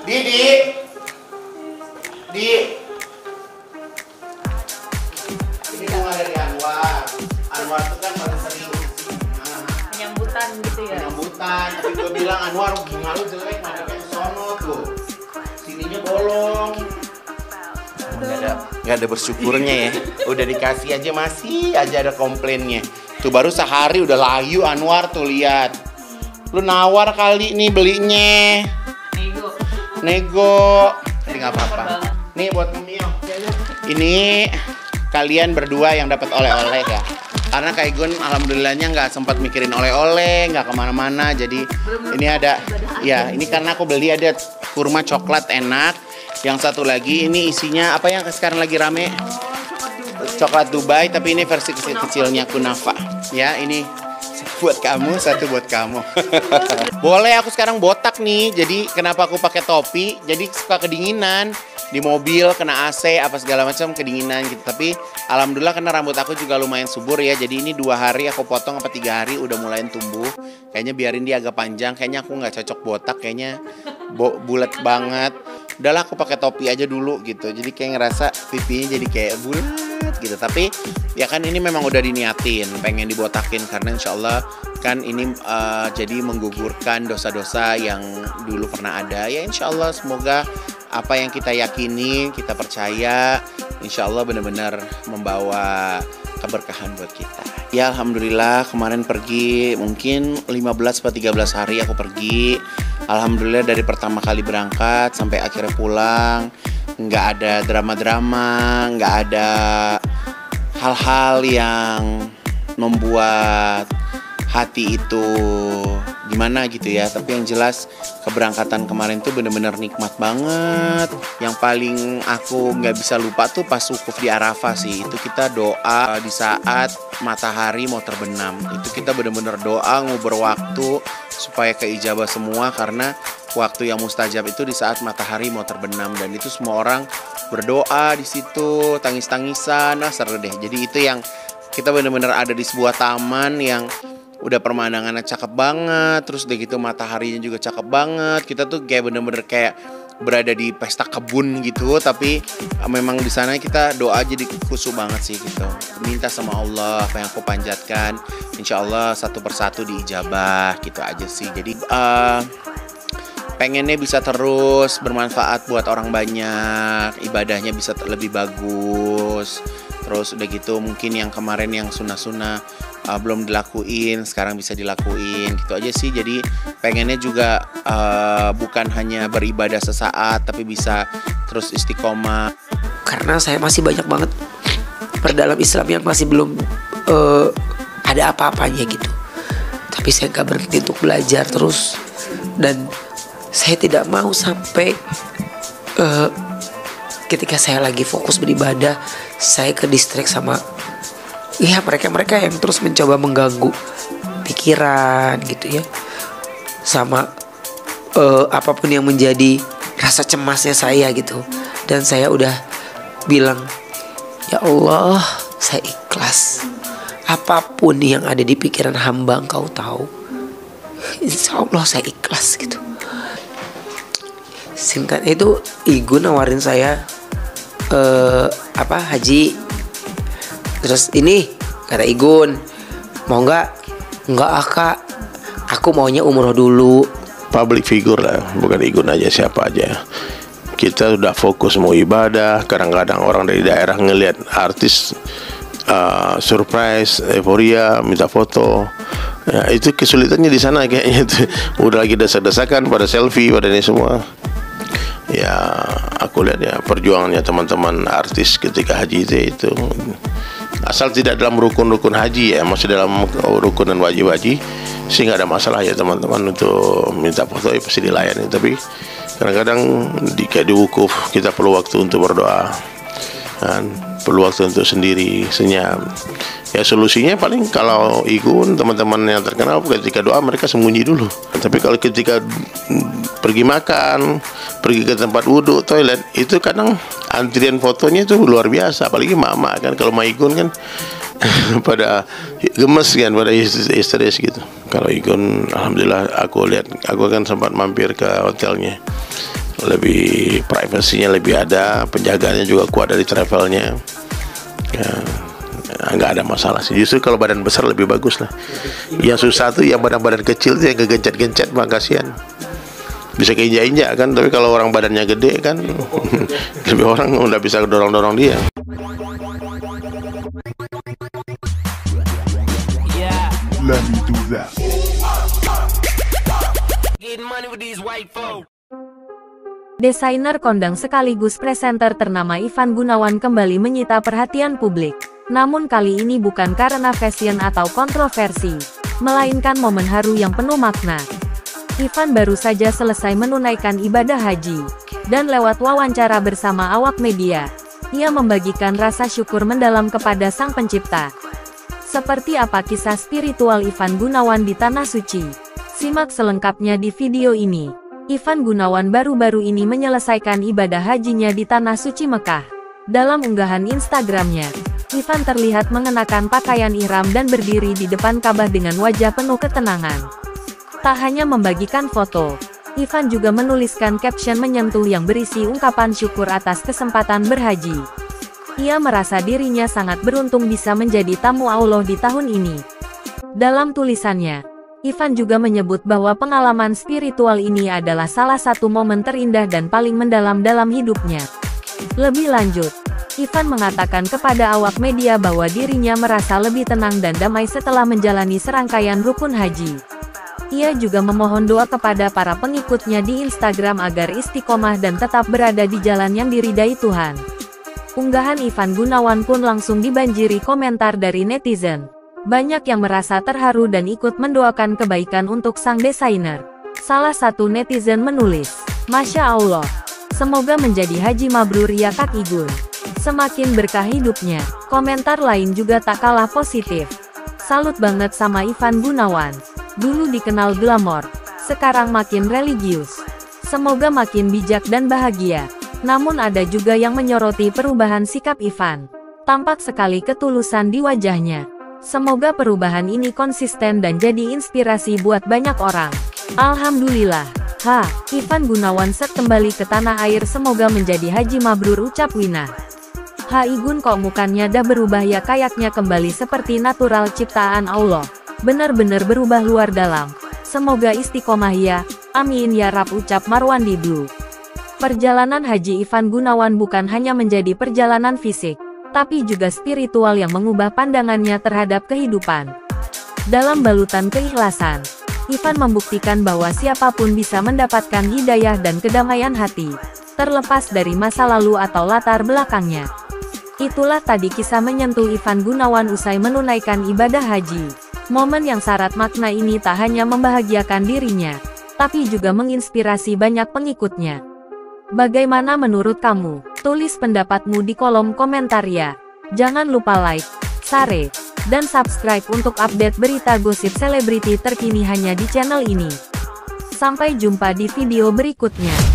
Di ini bunga dari Anwar. Anwar itu kan paling sering Penyambutan gitu ya. penyambutan, tapi gue bilang Anwar bunga lu jelek, madamnya sono tuh. Sininya bolong. Nggak ada bersyukurnya ya. Udah dikasih aja masih aja ada komplainnya. Tuh baru sehari udah layu Anwar tuh, lihat. Lu nawar kali nih belinya. Nego. Tapi nggak apa-apa. Nih buat Mio. Ini kalian berdua yang dapat oleh-oleh ya. Karena Kak Igun alhamdulillahnya nggak sempat mikirin oleh-oleh, nggak kemana-mana. Jadi ini ada, ya ini karena aku beli ada kurma coklat enak. Yang satu lagi ini isinya apa yang sekarang lagi rame? Coklat Dubai, tapi ini versi kecil-kecilnya kunafa. Ya ini buat kamu, satu buat kamu. Boleh, aku sekarang botak nih. Jadi kenapa aku pakai topi? Jadi suka kedinginan. Di mobil kena AC apa segala macam kedinginan gitu. Tapi alhamdulillah karena rambut aku juga lumayan subur ya. Jadi ini 2 hari aku potong apa 3 hari udah mulai tumbuh. Kayaknya biarin dia agak panjang. Kayaknya aku nggak cocok botak. Kayaknya bulat banget. Udahlah aku pakai topi aja dulu gitu. Jadi kayak ngerasa pipinya jadi kayak bulat gitu. Tapi ya kan ini memang udah diniatin pengen dibotakin karena insya Allah kan ini jadi menggugurkan dosa-dosa yang dulu pernah ada. Ya insya Allah semoga apa yang kita yakini, kita percaya, insya Allah benar-benar membawa keberkahan buat kita. Ya alhamdulillah kemarin pergi mungkin 15 atau 13 hari aku pergi. Alhamdulillah dari pertama kali berangkat sampai akhirnya pulang nggak ada drama-drama, nggak ada hal-hal yang membuat hati itu gimana gitu ya. Tapi yang jelas keberangkatan kemarin tuh bener-bener nikmat banget. Yang paling aku nggak bisa lupa tuh pas wukuf di Arafah sih. Itu kita doa di saat matahari mau terbenam. Itu kita bener-bener doa ngubur waktu supaya keijabah semua, karena waktu yang mustajab itu di saat matahari mau terbenam. Dan itu semua orang berdoa di situ, tangis-tangisan, nah seru deh. Jadi itu yang kita bener-bener ada di sebuah taman yang udah pemandangannya cakep banget, terus udah gitu mataharinya juga cakep banget. Kita tuh kayak bener-bener kayak berada di pesta kebun gitu, tapi memang di sana kita doa jadi khusyuk banget sih gitu. Minta sama Allah apa yang aku panjatkan, insya Allah satu persatu diijabah gitu aja sih. Jadi pengennya bisa terus bermanfaat buat orang banyak, ibadahnya bisa lebih bagus. Terus udah gitu mungkin yang kemarin yang sunnah-sunnah belum dilakuin, sekarang bisa dilakuin gitu aja sih. Jadi pengennya juga bukan hanya beribadah sesaat, tapi bisa terus istiqomah. Karena saya masih banyak banget perdalam Islam yang masih belum ada apa-apanya gitu. Tapi saya gak berhenti untuk belajar terus. Dan saya tidak mau sampai ketika saya lagi fokus beribadah, saya ke distract sama ya mereka yang terus mencoba mengganggu pikiran gitu ya, sama apapun yang menjadi rasa cemasnya saya gitu. Dan saya udah bilang, ya Allah, saya ikhlas. Apapun yang ada di pikiran hamba Engkau tahu. Insya Allah saya ikhlas gitu. Singkatnya itu Igun nawarin saya haji. Terus ini kata Igun, mau nggak? Nggak Kak, aku maunya umroh dulu. Public figure lah, bukan Igun aja, siapa aja. Kita udah fokus mau ibadah. Kadang-kadang orang dari daerah ngelihat artis surprise, euforia, minta foto. Ya, itu kesulitannya di sana kayaknya itu. Udah lagi desak-desakan pada selfie pada ini semua. Ya aku lihat ya perjuangannya teman-teman artis ketika haji itu asal tidak dalam rukun-rukun haji ya, masih dalam rukun dan wajib haji sih nggak ada masalah ya teman-teman untuk minta foto ya pasti dilayani. Tapi kadang-kadang kayak di wukuf kita perlu waktu untuk berdoa kan, perlu waktu untuk sendiri senyap. Ya solusinya paling kalau Igun teman-teman yang terkenal ketika doa mereka sembunyi dulu. Tapi kalau ketika pergi makan, pergi ke tempat wudhu, toilet, itu kadang antrian fotonya itu luar biasa. Apalagi mama kan, kalau Ma Igun kan pada gemes kan, pada histeris gitu. Kalau Igun, alhamdulillah aku kan sempat mampir ke hotelnya. Lebih privasinya lebih ada, penjagaannya juga kuat dari travelnya. Ya, nggak ada masalah sih. Justru kalau badan besar lebih bagus lah. Yang susah tuh yang badan-badan kecil tuh yang kegencet-gencet, mah kasihan. Bisa keinjak-injak kan, tapi kalau orang badannya gede kan, lebih orang udah bisa dorong-dorong dia. Let me do that. Desainer kondang sekaligus presenter ternama Ivan Gunawan kembali menyita perhatian publik. Namun kali ini bukan karena fashion atau kontroversi, melainkan momen haru yang penuh makna. Ivan baru saja selesai menunaikan ibadah haji, dan lewat wawancara bersama awak media, ia membagikan rasa syukur mendalam kepada Sang Pencipta. Seperti apa kisah spiritual Ivan Gunawan di Tanah Suci? Simak selengkapnya di video ini. Ivan Gunawan baru-baru ini menyelesaikan ibadah hajinya di Tanah Suci Mekah. Dalam unggahan Instagramnya, Ivan terlihat mengenakan pakaian ihram dan berdiri di depan Ka'bah dengan wajah penuh ketenangan. Tak hanya membagikan foto, Ivan juga menuliskan caption menyentuh yang berisi ungkapan syukur atas kesempatan berhaji. Ia merasa dirinya sangat beruntung bisa menjadi tamu Allah di tahun ini. Dalam tulisannya, Ivan juga menyebut bahwa pengalaman spiritual ini adalah salah satu momen terindah dan paling mendalam dalam hidupnya. Lebih lanjut, Ivan mengatakan kepada awak media bahwa dirinya merasa lebih tenang dan damai setelah menjalani serangkaian rukun haji. Ia juga memohon doa kepada para pengikutnya di Instagram agar istiqomah dan tetap berada di jalan yang diridai Tuhan. Unggahan Ivan Gunawan pun langsung dibanjiri komentar dari netizen. Banyak yang merasa terharu dan ikut mendoakan kebaikan untuk sang desainer. Salah satu netizen menulis, "Masya Allah, semoga menjadi haji mabrur ya Kak Igun. Semakin berkah hidupnya." Komentar lain juga tak kalah positif. "Salut banget sama Ivan Gunawan. Dulu dikenal glamor, sekarang makin religius. Semoga makin bijak dan bahagia." Namun ada juga yang menyoroti perubahan sikap Ivan. Tampak sekali ketulusan di wajahnya. Semoga perubahan ini konsisten dan jadi inspirasi buat banyak orang. Alhamdulillah. Ivan Gunawan set kembali ke tanah air, semoga menjadi haji mabrur, ucap Wina. Igun kok mukanya dah berubah ya, kayaknya kembali seperti natural ciptaan Allah. Benar-benar berubah luar dalam. Semoga istiqomah ya. Amin ya Rab, ucap Marwandi Blue. Perjalanan haji Ivan Gunawan bukan hanya menjadi perjalanan fisik, tapi juga spiritual yang mengubah pandangannya terhadap kehidupan. Dalam balutan keikhlasan, Ivan membuktikan bahwa siapapun bisa mendapatkan hidayah dan kedamaian hati, terlepas dari masa lalu atau latar belakangnya. Itulah tadi kisah menyentuh Ivan Gunawan usai menunaikan ibadah haji. Momen yang syarat makna ini tak hanya membahagiakan dirinya, tapi juga menginspirasi banyak pengikutnya. Bagaimana menurut kamu? Tulis pendapatmu di kolom komentar ya. Jangan lupa like, share, dan subscribe untuk update berita gosip selebriti terkini hanya di channel ini. Sampai jumpa di video berikutnya.